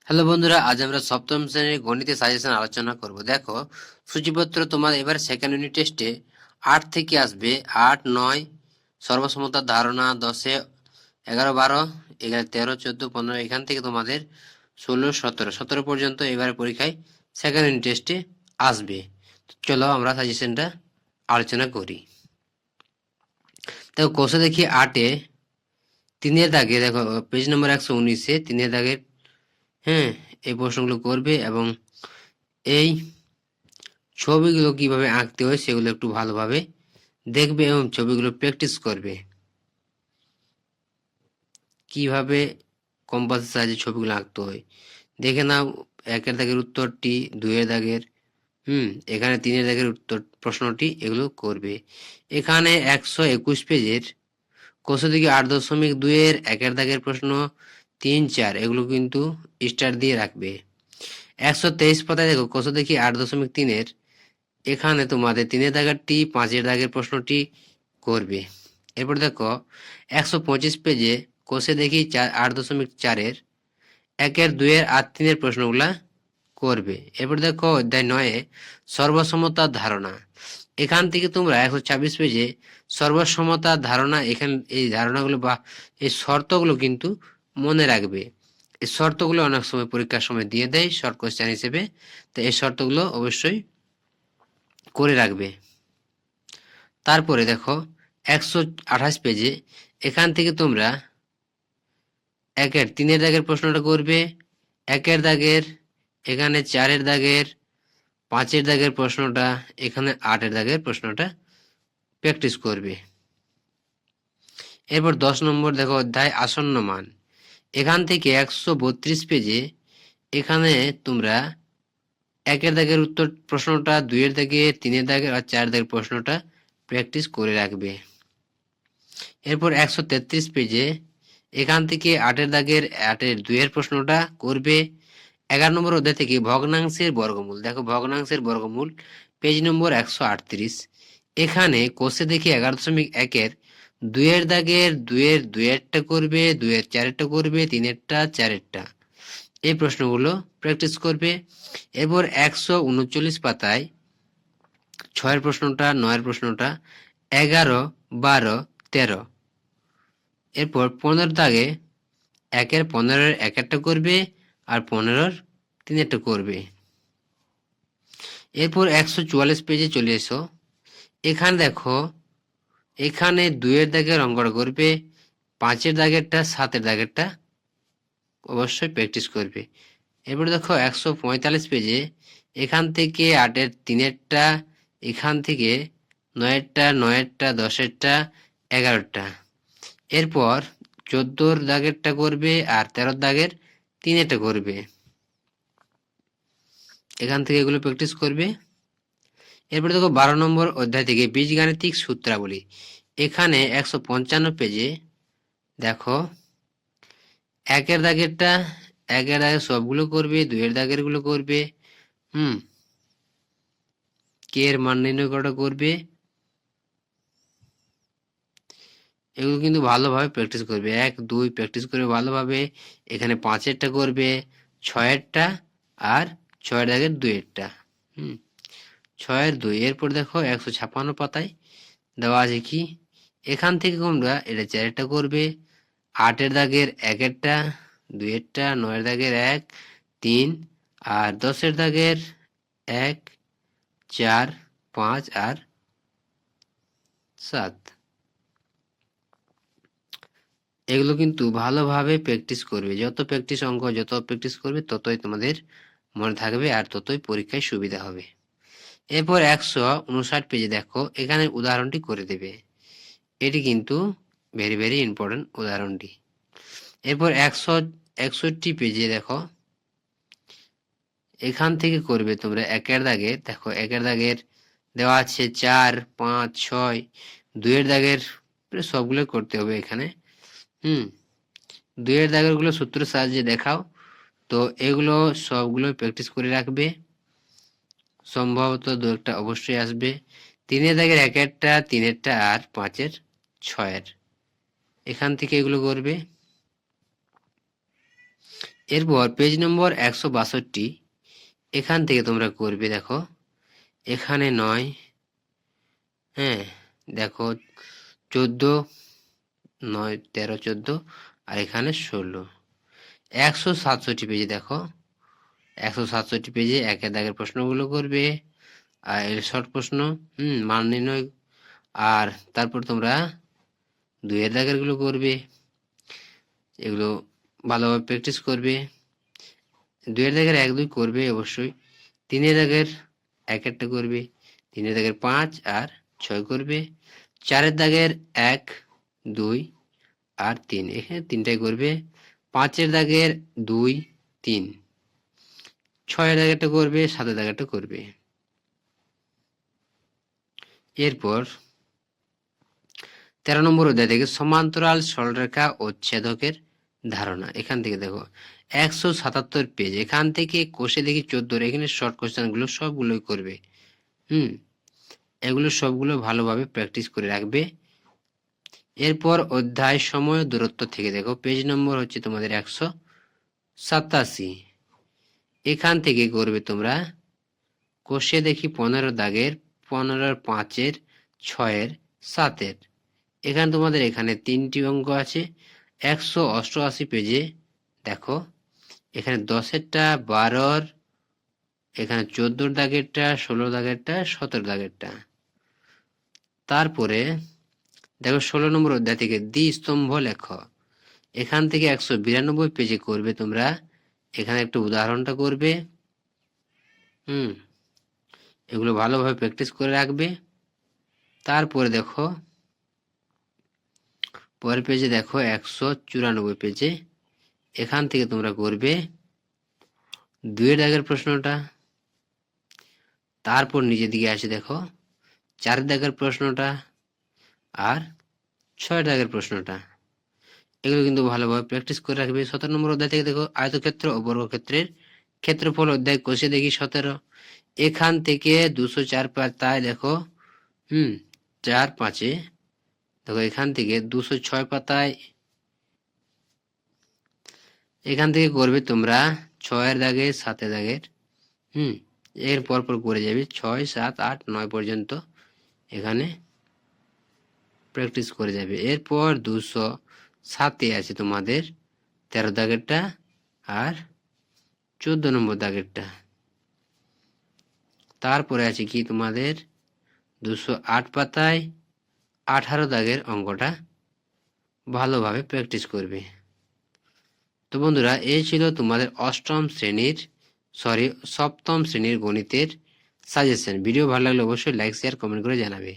Hello বন্ধুরা, আজ আমরা সপ্তম শ্রেণীর গণিতের সাজেশন আলোচনা করব। দেখো, সূচিপত্র তোমার এবার সেকেন্ড ইউনিট টেস্টে 8 থেকে আসবে। 8, 9 সর্বসমতার ধারণা, 10-এ 11, 12, 11, 13, 14, 15 এখান থেকে তোমাদের 16, 17 পর্যন্ত এবারে পরীক্ষায় সেকেন্ড ইউনিট টেস্টে আসবে। চলো আমরা সাজেশনটা আলোচনা করি। দেখো, কোষে দেখি 8-এ 3-এর দাগে, দেখো পেজ নম্বর 119-এ 3-এর দাগের, হ্যাঁ, এই প্রশ্নগুলো করবে এবং এই ছবিগুলো কিভাবে আঁকতে হয় সেগুলো একটু ভালোভাবে দেখবে এবং ছবিগুলো প্র্যাকটিস করবে। কিভাবে কম্পাসের সাহায্যে ছবিগুলো আঁকতে হয় দেখে নাও। 1-এর দাগের উত্তরটি, 2-এর দাগের, এখানে 3-এর দাগের উত্তর প্রশ্নটি, এগুলো করবে। এখানে 121 পেজের কোষে দিকে 8.2-এর 1-এর দাগের প্রশ্ন 3, 4 এগুলো কিন্তু স্টার দিয়ে রাখবে। 123 পাতায় দেখো, কোষে দেখি 8.3-এর এখানে তোমাদের 3-এর দাগেরটি, 5-এর দাগের প্রশ্নটি করবে। এরপর দেখো 125 পেজে কোষে দেখি 8.4-এর 1-এর, 2-এর আর 3-এর প্রশ্নগুলা করবে। এরপর দেখো অধ্যায় 9-এ সর্বসমতার ধারণা। এখান থেকে তোমরা 126 পেজে সর্বসমতার ধারণা, এখানে এই ধারণাগুলো বা এই শর্তগুলো কিন্তু মনে রাখবে। এই শর্তগুলো অনেক সময় পরীক্ষার সময় দিয়ে দেয় শর্ট কোশ্চেন হিসেবে, তো এই শর্তগুলো অবশ্যই করে রাখবে। তারপরে দেখো 128 পেজে এখান থেকে তোমরা 1-এর 3-এর দাগের প্রশ্নটা করবে। 1-এর দাগের, এখানে 4-এর দাগের, 5-এর দাগের প্রশ্নটা, এখানে 8-এর দাগের প্রশ্নটা প্র্যাকটিস করবে। এরপর 10 নম্বর দেখো অধ্যায় আসন্ন মান। এখান থেকে 132 পেজে এখানে তোমরা 1-এর দাগের উত্তর প্রশ্নটা, 2-এর দাগের, 3-এর দাগের আর 4-এর দাগের প্রশ্নটা প্র্যাকটিস করে রাখবে। এরপর 133 পেজে এখান থেকে 8-এর দাগের 8-এর 2-এর প্রশ্নটা করবে। 11 নম্বর অধ্যায় থেকে ভগ্নাংশের বর্গমূল। দেখো ভগ্নাংশের বর্গমূল পেজ নম্বর 138। এখানে কোষে দেখি 11.1-এর 2-এর দাগের 2-এর 2-এরটা করবে, 2-এর 4-এরটা করবে, 3-এরটা 4-এরটা, এই প্রশ্নগুলো প্র্যাকটিস করবে। এরপর 139 পাতায় 6-এর প্রশ্নটা, 9-এর প্রশ্নটা, 11, 12, 13। এরপর 15 দাগে 1-এর 15-এর 1-একটা করবে আর 15-এর 3-একটা করবে। এরপর 144 পেজে চলে এসো। এখানে দেখো, এখানে 2-এর দাগের অঙ্কটা করবে, 5-এর দাগেরটা, 7-এর দাগেরটা অবশ্যই প্র্যাকটিস করবে। এরপর দেখো 145 পেজে এখান থেকে 8-এর 3-এরটা, এখান থেকে 9-এরটা, 9-এরটা, 10-এরটা, 11-টা। এরপর 14-র দাগেরটা করবে আর 13-র দাগের 3-এরটা করবে। এখান থেকে এগুলো প্র্যাকটিস করবে। এরপর দেখো 12 নম্বর অধ্যায় থেকে বীজগাণিতিক সূত্রাবলী। এখানে 155 পেজে দেখো 1-এর দাগেরটা, 1-এর দাগের সবগুলো করবে, 2-এর দাগের গুলো করবে, কে এর মান নির্ণয় করাটা করবে। এগুলো কিন্তু ভালোভাবে প্র্যাকটিস করবে, 1, 2 প্র্যাকটিস করবে ভালোভাবে। এখানে 5-এরটা করবে, 6-এরটা আর 6-এর দাগের 2-এরটা, 6-এর 2। এরপর দেখো 156 পাতায় দেওয়া আছে কি, এখান থেকে তোমরা এটা 4-এরটা করবে, 8-এর দাগের 1-এরটা, 2-এরটা, 9-এর দাগের 1, 3 আর 10-এর দাগের 1, 4, 5 আর 7। এগুলো কিন্তু ভালোভাবে প্র্যাকটিস করবে। যত প্র্যাকটিস অঙ্ক যত প্র্যাকটিস করবে ততই তোমাদের মনে থাকবে আর ততই পরীক্ষায় সুবিধা হবে। এরপর 159 পেজে দেখো, এখানে উদাহরণটি করে দেবে। এটি কিন্তু ভেরি ভেরি ইম্পর্টেন্ট উদাহরণটি। এরপর 161 পেজে দেখো, এখান থেকে করবে তোমরা 1-এর দাগের, দেখো 1-এর দাগের দেওয়া আছে 4, 5, 6, 2-এর দাগের সবগুলো করতে হবে এখানে। 2-এর দাগের গুলো সূত্রের সাহায্যে দেখাও। তো এগুলো সবগুলো প্র্যাকটিস করে রাখবে, সম্ভবত 2-একটা অবশ্যই আসবে। 3-এর দাগের 1-এরটা, 3-এরটা আর 5-এর 6-এর, এখান থেকে এগুলো করবে। এরপর পেজ নম্বর 162 এখান থেকে তোমরা করবে। দেখো এখানে 9, হ্যাঁ দেখো 14, 9, 13, 14 আর এখানে 16। 167 পেজে দেখো 167 পেজে একের দাগের প্রশ্নগুলো করবে আর এর শর্ট প্রশ্ন, মান নির্ণয়। আর তারপর তোমরা 2 এর দাগের গুলো করবে, এগুলো ভালোভাবে প্র্যাকটিস করবে। 2 এর দাগের 1, 2 করবে অবশ্যই। 3 এর দাগের 1 একটা করবে, 3 এর দাগের 5 আর 6 করবে। 4 এর দাগের 1, 2 আর 3, এখানে 3টাই করবে। 5 এর দাগের 2, 3, 6 এর দাগেরটা করবে, 7 এর দাগেরটা করবে। এরপর 13 নম্বর অধ্যায় থেকে সমান্তরাল সরলরেখা ও ছেদকের ধারণা। এখান থেকে দেখো 177 পেজ, এখান থেকে কষে দেখি 14, এখানে শর্ট কোশ্চেন গুলো সবগুলোই করবে। এগুলো সবগুলো ভালোভাবে প্র্যাকটিস করে রাখবে। এরপর অধ্যায় সময় ও দূরত্ব থেকে দেখো পেজ নম্বর হচ্ছে তোমাদের 187, এখান থেকে করবে তোমরা কষে দেখি 15 দাগের, 15, 5, 6, 7। এখানে তোমাদের এখানে 3টি অঙ্ক আছে। 188 পেজে দেখো এখানে 10এরটা, 12, এখানে 14 দাগেরটা, 16 দাগেরটা, 17 দাগেরটা। তারপরে দেখো 16 নম্বর অধ্যায় থেকে দ্বিস্তম্ভ লেখ, এখান থেকে 192 পেজে করবে তোমরা। এখানে একটা উদাহরণটা করবে। এগুলো ভালোভাবে প্র্যাকটিস করে রাখবে। তারপরে দেখো পরের পেজে দেখো 194 পেজে, এখান থেকে তোমরা করবে 2 এর দাগের প্রশ্নটা। তারপর নিচের দিকে আসে দেখো 4 দাগের প্রশ্নটা আর 6 দাগের প্রশ্নটা। এগুলো কিন্তু ভালোভাবে প্র্যাকটিস করে রাখবে। 17 নম্বর অধ্যায় থেকে দেখো আয়তক্ষেত্র ও বর্গক্ষেত্রের ক্ষেত্রফল অধ্যায় কষে দেখি 17, এখান থেকে 204 পাতায় দেখো 4, 5 দেখো এখান থেকে 206 পাতায়, এখান থেকে করবে তোমরা 6 এর দাগের, 7 এর দাগের। এর পর করে যাবে 6, 7, 8, 9 পর্যন্ত এখানে প্র্যাকটিস করে যাবে। এরপর 207 আছে তোমাদের 13 দাগেরটা আর 14 নম্বর দাগেরটা। তারপরে আছে কি তোমাদের 208 পাতায় 18 দাগের অঙ্কটা ভালোভাবে প্র্যাকটিস করবে। তো বন্ধুরা এই ছিল তোমাদের সপ্তম শ্রেণীর গণিতের সাজেশন। ভিডিও ভালো লাগলে অবশ্যই লাইক, শেয়ার, কমেন্ট করে জানাবে।